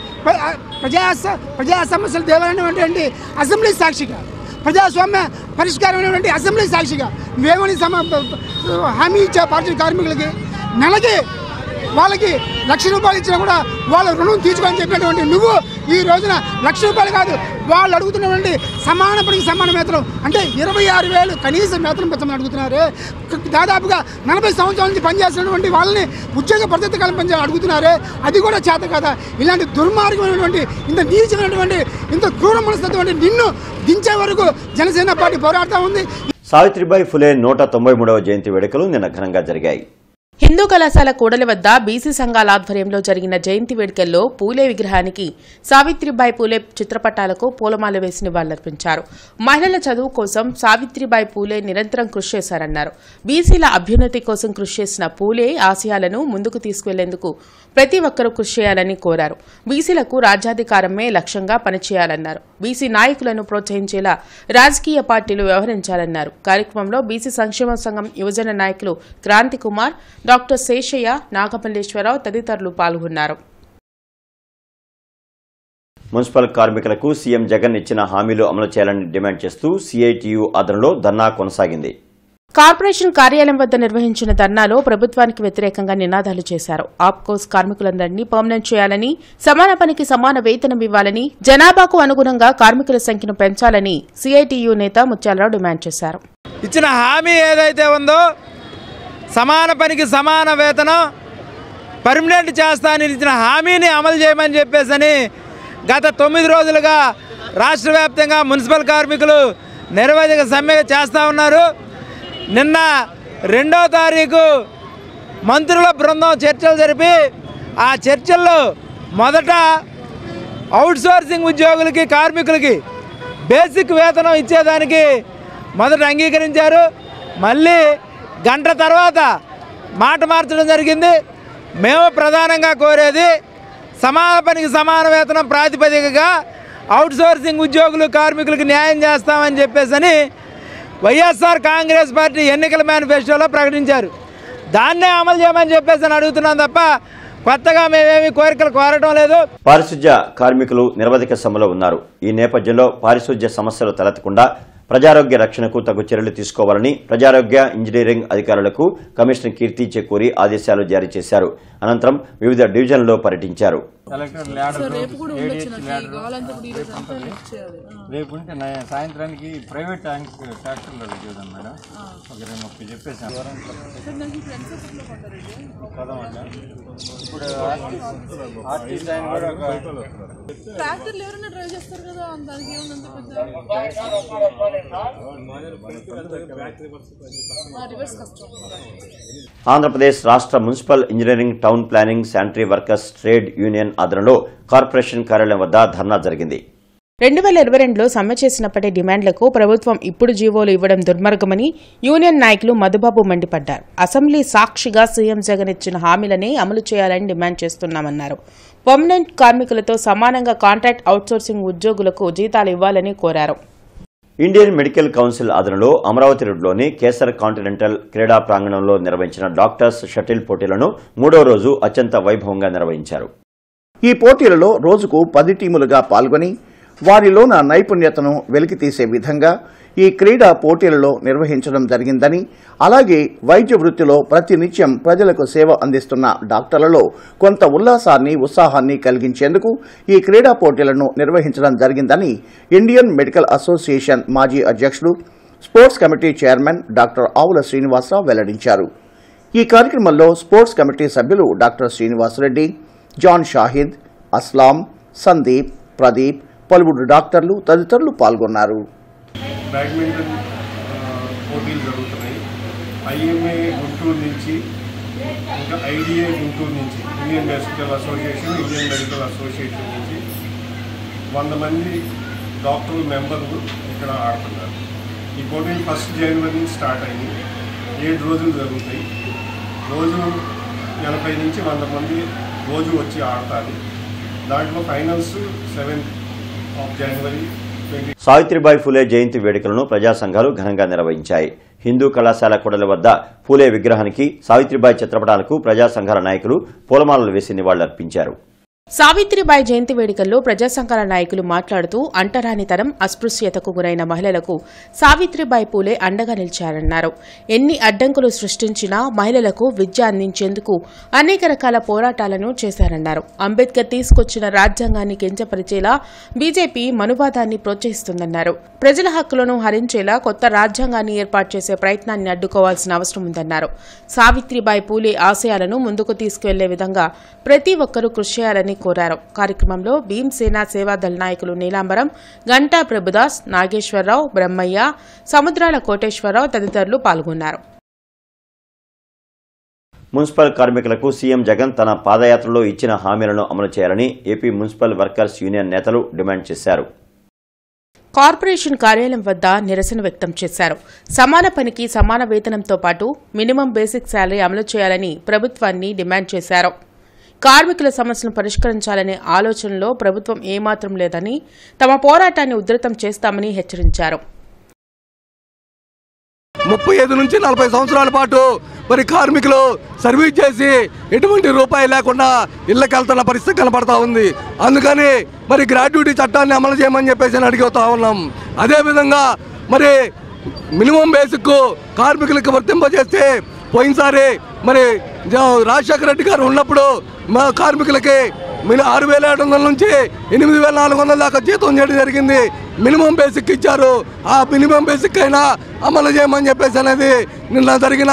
ప్రజా సమస్యలు దేవాలనేటువంటి అసెంబ్లీ సాక్షిగా, ప్రజాస్వామ్య పరిష్కారం అనేటువంటి అసెంబ్లీ సాక్షిగా నువ్వేమని హామీ ఇచ్చా? పారిశుద్ధ్య కార్మికులకి నెలకి వాళ్ళకి ₹1,00,000 ఇచ్చినా కూడా వాళ్ళ రుణం తీర్చుకొని చెప్పినటువంటి నువ్వు ఈ రోజున ₹1,00,000 కాదు, వాళ్ళు అడుగుతున్నటువంటి సమాన పనికి సమాన వేతనం అంటే 26,000 కనీస వేతనం పెంచమని అడుగుతున్నారు. దాదాపుగా 40 సంవత్సరాల నుంచి పనిచేస్తున్నటువంటి వాళ్ళని ఉద్యోగ భద్రత కల్పించాలని అడుగుతున్నారు. అది కూడా చేత కదా. ఇలాంటి దుర్మార్గమైనటువంటి, ఇంత నీచమైనటువంటి, ఇంత క్రూర మనస్తత్వం నిన్ను దించే వరకు జనసేన పార్టీ పోరాడుతూ ఉంది. సావిత్రిబాయి ఫులే 193వ జయంతి వేడుకలు నిన్న ఘనంగా జరిగాయి. హిందూ కళాశాల కూడలి వద్ద బీసీ సంఘాల ఆధ్వర్యంలో జరిగిన జయంతి వేడుకల్లో పూలే విగ్రహానికి, సావిత్రిబాయి పూలే చిత్రపటాలకు పూలమాల వేసి నివాళులర్పించారు. మహిళల చదువు కోసం సావిత్రిబాయి పూలే నిరంతరం కృషి చేశారన్నారు. బీసీల అభ్యున్నతి కోసం కృషి చేసిన పూలే ఆశయాలను ముందుకు తీసుకువెళ్లేందుకు ప్రతి ఒక్కరూ కృషి చేయాలని కోరారు. బీసీలకు రాజ్యాధికారమే లక్ష్యంగా పనిచేయాలన్నారు. బీసీ నాయకులను ప్రోత్సహించేలా రాజకీయ పార్టీలు వ్యవహరించాలన్నారు. కార్యక్రమంలో బీసీ సంక్షేమ సంఘం యువజన నాయకులు క్రాంతి కుమార్, డాక్టర్ శేషయ్య, నాగమల్లేశ్వరరావు తదితరులు పాల్గొన్నారు. మున్సిపల్ కార్మికులకు సీఎం జగన్ ఇచ్చిన హామీలు అమలు చేయాలని డిమాండ్ చేస్తూ సీఐటియు ఆధ్వర్యంలో ధర్నా కొనసాగింది. కార్పొరేషన్ కార్యాలయం వద్ద నిర్వహించిన ధర్నాలో ప్రభుత్వానికి వ్యతిరేకంగా నినాదాలు చేశారు. ఆప్కోస్ కార్మికులందరినీ పర్మనెంట్ చేయాలని, సమాన పనికి సమాన వేతనం ఇవ్వాలని, జనాభాకు అనుగుణంగా కార్మికుల సంఖ్యను పెంచాలని సిఐటియు నేత ముత్యాలరావు డిమాండ్ చేశారు. ఇచ్చిన హామీ ఏదైతే ఉందో సమాన పనికి సమాన వేతనం పర్మనెంట్ చేస్తానని ఇచ్చిన హామీని అమలు చేయమని చెప్పేసి గత 9 రోజులుగా రాష్ట్ర వ్యాప్తంగా మున్సిపల్ కార్మికులు నిరవధిక సమ్మె చేస్తూ ఉన్నారు. నిన్న 2వ తారీఖు మంత్రుల బృందం చర్చలు జరిపి ఆ చర్చల్లో మొదట అవుట్సోర్సింగ్ ఉద్యోగులకి కార్మికులకి బేసిక్ వేతనం ఇచ్చేదానికి మొదట అంగీకరించారు. మళ్ళీ గంట తర్వాత మాట మార్చడం జరిగింది. మేము ప్రధానంగా కోరేది సమాన పనికి సమాన వేతనం ప్రాతిపదికగా అవుట్సోర్సింగ్ ఉద్యోగులు కార్మికులకు న్యాయం చేస్తామని చెప్పేసి వైఎస్ఆర్ కాంగ్రెస్ పార్టీ ఎన్నికల మేనిఫెస్టోలో ప్రకటించారు. దాన్నే అమలు చేయమని చెప్పేసి అడుగుతున్నాం తప్ప కొత్తగా మేమేమి కోరికలు కోరటం లేదు. పారిశుధ్య కార్మికులు నిరవధిక సమ్మెలో ఉన్నారు. ఈ నేపథ్యంలో పారిశుధ్య సమస్యలు తలెత్తకుండా ప్రజారోగ్య రక్షణకు తగు చర్యలు తీసుకోవాలని ప్రజారోగ్య ఇంజనీరింగ్ అధికారులకు కమిషనర్ కీర్తి చెక్కూరి ఆదేశాలు జారీ చేశారు. అనంతరం వివిధ డివిజన్లలో పర్యటించారు. రేపు ఉంటే సాయంత్రానికి ప్రైవేట్ ట్రాక్టర్లో చూద్దాం మేడం. ఒక 30 చెప్పేసాను. ఇప్పుడు ఆర్టిస్ట్ ఆయన కూడా ట్రాక్టర్లు ఎవరైనా డ్రైవ్ చేస్తారు కదా, దానికి ఏమన్నా ఆంధ్రప్రదేశ్ రాష్ట్ర municipal engineering town planning sanitary workers trade union ఆధ్వర్యంలో కార్పొరేషన్ కార్యాలయం వద్ద ధర్నా జరిగింది. 2022లో సమ్మె చేసినప్పటి డిమాండ్లకు ప్రభుత్వం ఇప్పుడు జీవోలు ఇవ్వడం దుర్మార్గమని యూనియన్ నాయకులు మధుబాబు మండిపడ్డారు. అసెంబ్లీ సాక్షిగా సీఎం జగన్ ఇచ్చిన హామీలనే అమలు చేయాలని డిమాండ్ చేస్తున్నామన్నారు. పర్మనెంట్ కార్మికులతో సమానంగా కాంట్రాక్ట్ అవుట్సోర్సింగ్ ఉద్యోగులకు జీతాలు ఇవ్వాలని కోరారు. ఇండియన్ మెడికల్ కౌన్సిల్ ఆధ్వర్యంలో అమరావతి రోడ్లోని కేసర్ కాంటినెంటల్ క్రీడా ప్రాంగణంలో నిర్వహించిన డాక్టర్స్ షటిల్ పోటీలను 3వ రోజు అత్యంత వైభవంగా నిర్వహించారు. ఈ పోటీలలో రోజుకు 10 టీములుగా పాల్గొని వారిలోన నైపుణ్యతను వెలికితీసే విధంగా ఈ క్రీడా పోటీలలో నిర్వహించడం జరిగిందని, అలాగే వైద్య వృత్తిలో ప్రతినిత్యం ప్రజలకు సేవ అందిస్తున్న డాక్టర్లలో కొంత ఉత్సాహాన్ని కలిగించేందుకు ఈ క్రీడా పోటీలను నిర్వహించడం జరిగిందని ఇండియన్ మెడికల్ అసోసియేషన్ మాజీ అధ్యక్షుడు, స్పోర్ట్స్ కమిటీ చైర్మన్ డాక్టర్ ఆవుల శ్రీనివాసరావు వెల్లడించారు. ఈ కార్యక్రమంలో స్పోర్ట్స్ కమిటీ సభ్యులు డాక్టర్ శ్రీనివాసరెడ్డి, జాన్ షాహిద్, అస్లాం, సందీప్, ప్రదీప్, పలువురు డాక్టర్లు తదితరులు పాల్గొన్నారు. బ్యాడ్మింటన్ పోటీలు జరుగుతున్నాయి. ఐఎంఏ గుంటూరు నుంచి, ఇంకా ఐడిఏ గుంటూరు నుంచి, Indian medical association, Indian medical association నుంచి 100 మంది డాక్టర్లు మెంబర్లు ఇక్కడ ఆడుతున్నారు. ఈ పోటీలు 1 జనవరి నుంచి స్టార్ట్ అయ్యి 7 రోజులు జరుగుతాయి. రోజు 80 నుంచి 100 మంది రోజు వచ్చి ఆడతారు. దాంట్లో ఫైనల్స్ 7 జనవరి. సావిత్రిబాయి ఫూలే జయంతి వేడుకలను ప్రజా సంఘాలు ఘనంగా నిర్వహించాయి. హిందూ కళాశాల కూడలి వద్ద ఫూలే విగ్రహానికి, సావిత్రిబాయి చిత్రపటాలకు ప్రజా సంఘాల నాయకులు పూలమాలలు వేసి నివాళులర్పించారు. సావిత్రిబాయి జయంతి వేడుకల్లో ప్రజా సంఘాల నాయకులు మాట్లాడుతూ అంటరానితనం, అస్పృశ్యతకు గురైన మహిళలకు సావిత్రిబాయి పూలే అండగా నిలిచారన్నారు. ఎన్ని అడ్డంకులు సృష్టించినా మహిళలకు విద్య అందించేందుకు అనేక రకాల పోరాటాలను చేశారన్నారు. అంబేద్కర్ తీసుకొచ్చిన రాజ్యాంగాన్ని కించపరిచేలా బీజేపీ మనువాదాన్ని ప్రోత్సహిస్తుందన్నారు. ప్రజల హక్కులను హరించేలా కొత్త రాజ్యాంగాన్ని ఏర్పాటు చేసే ప్రయత్నాన్ని అడ్డుకోవాల్సిన అవసరం ఉందన్నారు. సావిత్రిబాయి పూలే ఆశయాలను ముందుకు తీసుకువెళ్లే విధంగా ప్రతి ఒక్కరూ కృషి చేయాలని కోరారు. కార్యక్రమంలో భీమ్సేన సేవాదళ నాయకులు నీలాంబరం, గంటా ప్రభుదాస్, నాగేశ్వరరావు, బ్రహ్మయ్య, సముద్రాల కోటేశ్వరరావు తదితరులు పాల్గొన్నారు. మున్సిపల్ కార్మికులకు సీఎం జగన్ తన పాదయాత్రలో ఇచ్చిన హామీలను అమలు చేయాలని ఏపీ మున్సిపల్ వర్కర్స్ యూనియన్ నేతలు డిమాండ్ చేశారు. కార్పొరేషన్ కార్యాలయం వద్ద నిరసన వ్యక్తం చేశారు. సమాన పనికి సమాన వేతనంతో పాటు మినిమం బేసిక్ శాలరీ అమలు చేయాలని ప్రభుత్వాన్ని డిమాండ్ చేశారు. కార్మికుల సమస్యలను పరిష్కరించాలనే ఆలోచనలో ప్రభుత్వం ఏమాత్రం లేదని, తమ పోరాటాన్ని ఉధృతం చేస్తామని హెచ్చరించారు. 35 నుంచి 40 సంవత్సరాల పాటు మరి కార్మికులు సర్వీస్ చేసి ఎటువంటి రూపాయి లేకుండా ఇళ్లకు వెళ్తున్న పరిస్థితి కనపడతా ఉంది. అందుకని మరి గ్రాడ్యుటీ చట్టాన్ని అమలు చేయమని చెప్పేసి అడుగుతా ఉన్నాం. అదేవిధంగా మరి మినిమం బేసిక్ కార్మికులకు వర్తింపజేస్తే పోయినసారి మరి రాజశేఖర రెడ్డి గారు ఉన్నప్పుడు మా కార్మికులకి 6,700 నుంచి 8,400 దాకా జీతం చేయడం జరిగింది. మినిమం బేసిక్ ఇచ్చారు. ఆ మినిమం బేసిక్ అయినా అమలు చేయమని చెప్పేసి అనేది నిన్న జరిగిన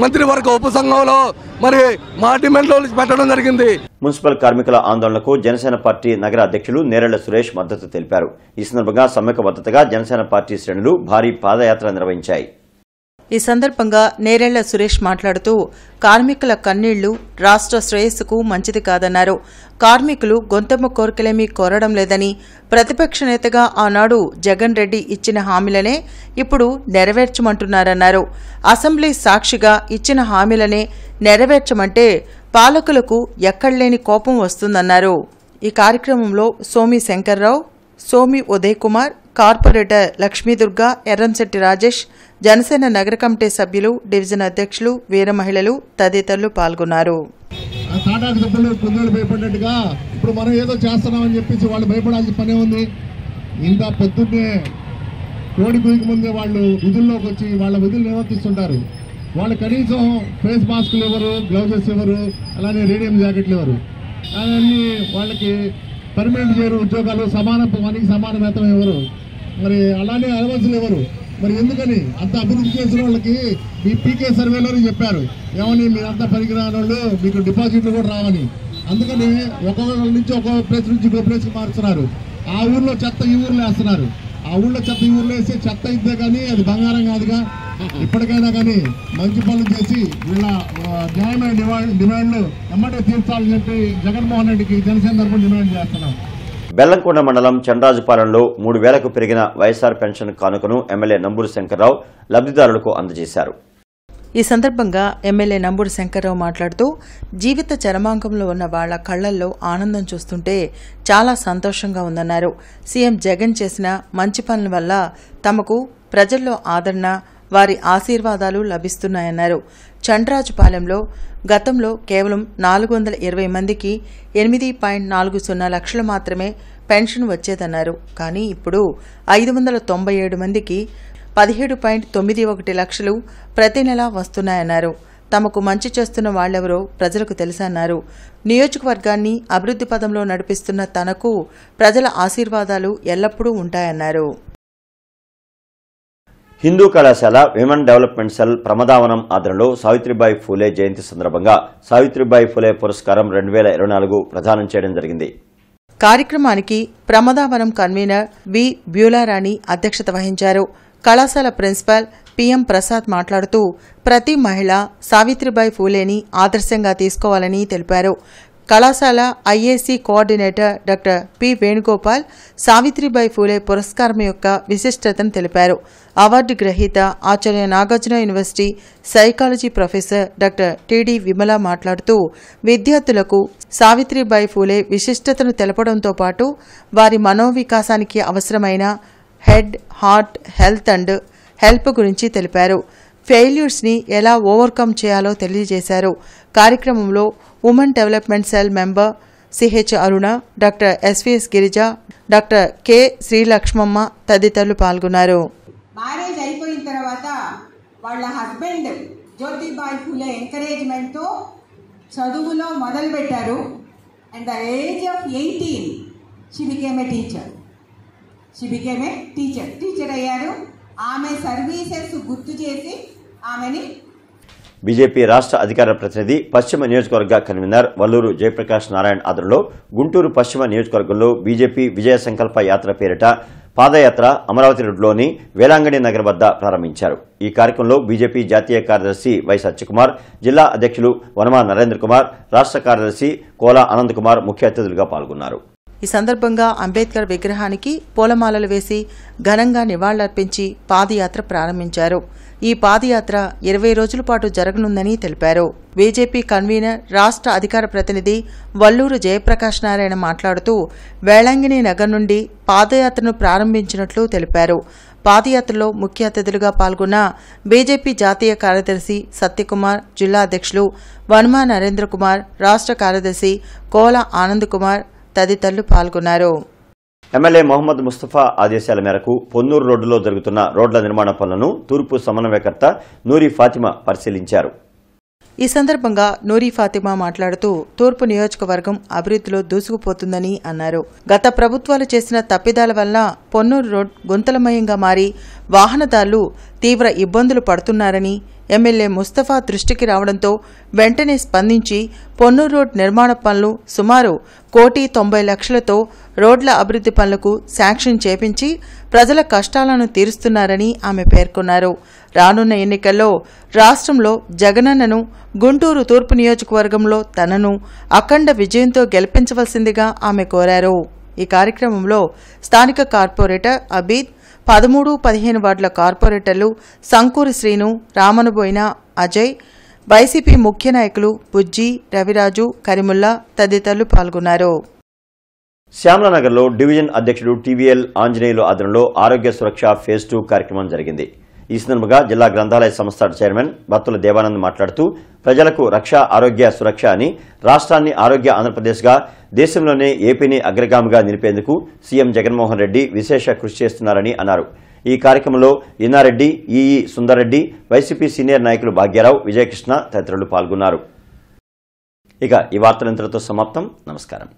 మంత్రివర్గ ఉపసంఘంలో మరి మా డిమాండ్లో పెట్టడం జరిగింది. మున్సిపల్ కార్మికుల ఆందోళనకు జనసేన పార్టీ నగర అధ్యక్షులు నేరెళ్ల సురేష్ మద్దతు తెలిపారు. ఈ సందర్భంగా సమ్మెకు మద్దతుగా జనసేన పార్టీ శ్రేణులు భారీ పాదయాత్ర నిర్వహించాయి. ఈ సందర్భంగా నేరెళ్ల సురేష్ మాట్లాడుతూ కార్మికుల కన్నీళ్లు రాష్ట్ర శ్రేయస్సుకు మంచిది కాదన్నారు. కార్మికులు గొంతెమ్మ కోరికలేమీ కోరడం లేదని, ప్రతిపక్ష నేతగా ఆనాడు జగన్ రెడ్డి ఇచ్చిన హామీలనే ఇప్పుడు నెరవేర్చమంటున్నారన్నారు. అసెంబ్లీ సాక్షిగా ఇచ్చిన హామీలనే నెరవేర్చమంటే పాలకులకు ఎక్కడలేని కోపం వస్తుందన్నారు. ఈ కార్యక్రమంలో సోమి శంకర్రావు, సోమి ఉదయ్ కుమార్, కార్పొరేటర్ లక్ష్మీదుర్గ, ఎర్రంశెట్టి రాజేష్, జనసేన నగర కమిటీ సభ్యులు, డివిజన్ అధ్యక్షులు, వీర మహిళలు తదితరులు పాల్గొన్నారు. తాటాకు సభ్యులు కొందరు భయపడ్డట్టుగా ఇప్పుడు మనం ఏదో చేస్తున్నామని చెప్పేసి వాళ్ళు భయపడాల్సిన పనే ఉంది. ఇంత పొద్దున్నే కోడి కుదికి ముందే వాళ్ళు విధుల్లోకి వచ్చి వాళ్ళ విధులు నిర్వర్తిస్తుంటారు. వాళ్ళు కనీసం ఫేస్ మాస్కులు ఇవ్వరు, గ్లౌజెస్ ఇవ్వరు, అలానే రేడియం జాకెట్లు ఇవ్వరు. అవన్నీ వాళ్ళకి పర్మనెంట్ చేయరు. ఉద్యోగాలు పనికి సమాన వేతనం ఇవ్వరు. మరి అలానే అలవన్సులు ఇవ్వరు. మరి ఎందుకని అంత అభివృద్ధి చేసిన వాళ్ళకి మీ పీకే సర్వేలో చెప్పారు ఏమని మీరంతా పనికిరాని వాళ్ళు మీకు డిపాజిట్లు కూడా రావని. అందుకని ఒక్కొక్క నుంచి ఒక్కొక్క ప్లేస్ నుంచి ఇంకో ప్లేస్కి మారుస్తున్నారు. ఆ ఊర్లో చెత్త ఈ ఊర్లో వేస్తున్నారు. ఆ ఊళ్ళో చెత్త ఈ ఊర్లో వేస్తే చెత్త ఇద్దే కానీ అది బంగారం కాదుగా. ఇప్పటికైనా కానీ మంచి పనులు చేసి వీళ్ళ న్యాయమైన డిమాండ్లు ఎమ్మటే తీర్చాలని చెప్పి జగన్మోహన్ రెడ్డికి జనసేన తరఫున డిమాండ్ చేస్తున్నాం. బెల్లంకొండ మండలం చంద్రాజుపాలెంలో 3,000కు పెరిగిన వైఎస్ఆర్ పెన్షన్ కానుకను ఎమ్మెల్యే నంబూరు శంకర్రావు లబ్ధిదారులకు అందజేశారు. ఈ సందర్భంగా ఎమ్మెల్యే నంబూరు శంకర్రావు మాట్లాడుతూ జీవిత చరమాంకంలో ఉన్న వాళ్ల కళ్లల్లో ఆనందం చూస్తుంటే చాలా సంతోషంగా ఉందన్నారు. సీఎం జగన్ చేసిన మంచి పనుల వల్ల తమకు ప్రజల్లో ఆదరణ, వారి ఆశీర్వాదాలు లభిస్తున్నాయన్నారు. చంద్రాజుపాలెంలో గతంలో కేవలం 420 మందికి 8.40 లక్షలు మాత్రమే పెన్షన్ వచ్చేదన్నారు. కానీ ఇప్పుడు 597 మందికి 17.91 లక్షలు ప్రతి నెల వస్తున్నాయన్నారు. తమకు మంచి చేస్తున్న వాళ్లెవరో ప్రజలకు తెలుసన్నారు. నియోజకవర్గాన్ని అభివృద్ధి పదంలో నడిపిస్తున్న తనకు ప్రజల ఆశీర్వాదాలు ఎల్లప్పుడూ ఉంటాయన్నారు. హిందూ కళాశాల విమెన్ డెవలప్మెంట్ సెల్ ప్రమదావనం ఆధ్వర్యంలో సావిత్రిబాయి ఫూలే జయంతి సందర్భంగా సావిత్రిబాయి ఫూలే పురస్కారం 2024 ప్రదానం చేయడం జరిగింది. కార్యక్రమానికి ప్రమదావనం కన్వీనర్ వి బ్యూలారాణి అధ్యక్షత వహించారు. కళాశాల ప్రిన్సిపాల్ పిఎం ప్రసాద్ మాట్లాడుతూ ప్రతి మహిళ సావిత్రిబాయి ఫూలేని ఆదర్శంగా తీసుకోవాలని తెలిపారు. కళాశాల IAC coordinator doctor P Venugopal Savitribai Phule పురస్కారం యొక్క విశిష్టతను తెలిపారు. అవార్డు గ్రహీత Acharya Nagarjuna university psychology professor doctor TD Vimala మాట్లాడుతూ విద్యార్థులకు సావిత్రిబాయి ఫూలే విశిష్టతను తెలపడంతో పాటు వారి మనోవికాసానికి అవసరమైన head, heart, health and help గురించి తెలిపారు. ఫెయిల్యూర్స్ ని ఎలా ఓవర్కమ్ చేయాలో తెలియజేశారు. కార్యక్రమంలో women development cell member CH Aruna, doctor SVS Girija, doctor K Srilakshmamma తదితరులు పాల్గొన్నారు. మ్యారేజ్ అయిపోయిన తర్వాత వాళ్ళ హస్బెండ్ జ్యోతిబాయి ఫూలే ఎంకరేజ్మెంట్తో చదువులో మొదలుపెట్టారు. And the age of 18 she became a teacher. Teacher అయ్యారు. ఆమె సర్వీసెస్ గుర్తు చేసి ఆమెని బీజేపీ రాష్ట్ర అధికార ప్రతినిధి పశ్చిమ నియోజకవర్గ కన్వీనర్ వల్లూరు జయప్రకాష్ నారాయణ ఆధ్వర్యంలో గుంటూరు పశ్చిమ నియోజకవర్గంలో బీజేపీ విజయ సంకల్ప యాత్ర పేరిట పాదయాత్ర అమరావతి రోడ్లోని వేలాంగణి నగర్ వద్ద ప్రారంభించారు. ఈ కార్యక్రమంలో బీజేపీ జాతీయ కార్యదర్శి వై సత్యకుమార్, జిల్లా అధ్యక్షులు వనమా నరేంద్ర కుమార్, రాష్ట్ర కార్యదర్శి కోలా ఆనంద్ కుమార్ ముఖ్య అతిథులుగా పాల్గొన్నారు. ఈ సందర్భంగా అంబేద్కర్ విగ్రహానికి పూలమాలలు వేసి ఘనంగా నివాళులర్పించి పాదయాత్ర ప్రారంభించారు. ఈ పాదయాత్ర 20 రోజుల పాటు జరగనుందని తెలిపారు. బీజేపీ కన్వీనర్ రాష్ట్ర అధికార ప్రతినిధి వల్లూరు జయప్రకాష్ నారాయణ మాట్లాడుతూ వేళాంగిణి నగర్ నుండి పాదయాత్రను ప్రారంభించినట్లు తెలిపారు. పాదయాత్రలో ముఖ్య అతిథులుగా పాల్గొన్న బీజేపీ జాతీయ కార్యదర్శి సత్యకుమార్, జిల్లా అధ్యక్షులు వనమా నరేంద్ర కుమార్, రాష్ట్ర కార్యదర్శి కోల ఆనంద్ కుమార్ తదితరులు పాల్గొన్నారు. ఎమ్మెల్యే మొహమ్మద్ ముస్తఫా ఆదేశాల మేరకు పొన్నూరు రోడ్డులో జరుగుతున్న రోడ్ల నిర్మాణ పనులను తూర్పు సమన్వయకర్త నూరి ఫాతిమా పరిశీలించారు. ఈ సందర్భంగా నూరి ఫాతిమా మాట్లాడుతూ తూర్పు నియోజకవర్గం అభివృద్ధిలో దూసుకుపోతుందని అన్నారు. గత ప్రభుత్వాలు చేసిన తప్పిదాల వల్ల పొన్నూరు రోడ్ గుంతలమయంగా మారి వాహనదారులు తీవ్ర ఇబ్బందులు పడుతున్నారని ఎమ్మెల్యే ముస్తఫా దృష్టికి రావడంతో వెంటనే స్పందించి పొన్నూరు రోడ్ నిర్మాణ పనులు సుమారు 1,90,00,000తో రోడ్ల అభివృద్ధి పనులకు శాంక్షన్ చేపించి ప్రజల కష్టాలను తీరుస్తున్నారని ఆమె పేర్కొన్నారు. రానున్న ఎన్నికల్లో రాష్ట్రంలో జగనన్నను గుంటూరు తూర్పు నియోజకవర్గంలో తనను అఖండ విజయంతో గెలిపించవలసిందిగా ఆమె కోరారు. ఈ కార్యక్రమంలో స్థానిక కార్పొరేటర్ అబీద్, 13-15 వార్డుల కార్పొరేటర్లు సంకూరి శ్రీను, రామనుబోయిన అజయ్, వైసీపీ ముఖ్య నాయకులు బుజ్జి, రవిరాజు, కరిముల్లా తదితరులు పాల్గొన్నారు. శ్యామలానగర్లో డివిజన్ అధ్యక్షుడు టీవీఎల్ ఆంజనేయులు ఆధ్వర్యంలో ఆరోగ్య సురక్ష ఫేజ్ 2 కార్యక్రమం జరిగింది. ఈ సందర్భంగా జిల్లా గ్రంథాలయ సంస్థ చైర్మన్ బత్తుల దేవానంద్ మాట్లాడుతూ ప్రజలకు రక్ష ఆరోగ్య సురక్ష అని రాష్ట్రాన్ని ఆరోగ్య ఆంధ్రప్రదేశ్గా దేశంలోనే ఏపీని అగ్రగామిగా నిలిపేందుకు సీఎం జగన్మోహన్ రెడ్డి విశేష కృషి చేస్తున్నారని అన్నారు. ఈ కార్యక్రమంలో Inna Reddy, EE Sundarreddy, YCP senior నాయకులు భాగ్యారావు, విజయకృష్ణ తదితరులు పాల్గొన్నారు. ఇక ఈ వార్తలు ఇంతటితో సమాప్తం. నమస్కారం.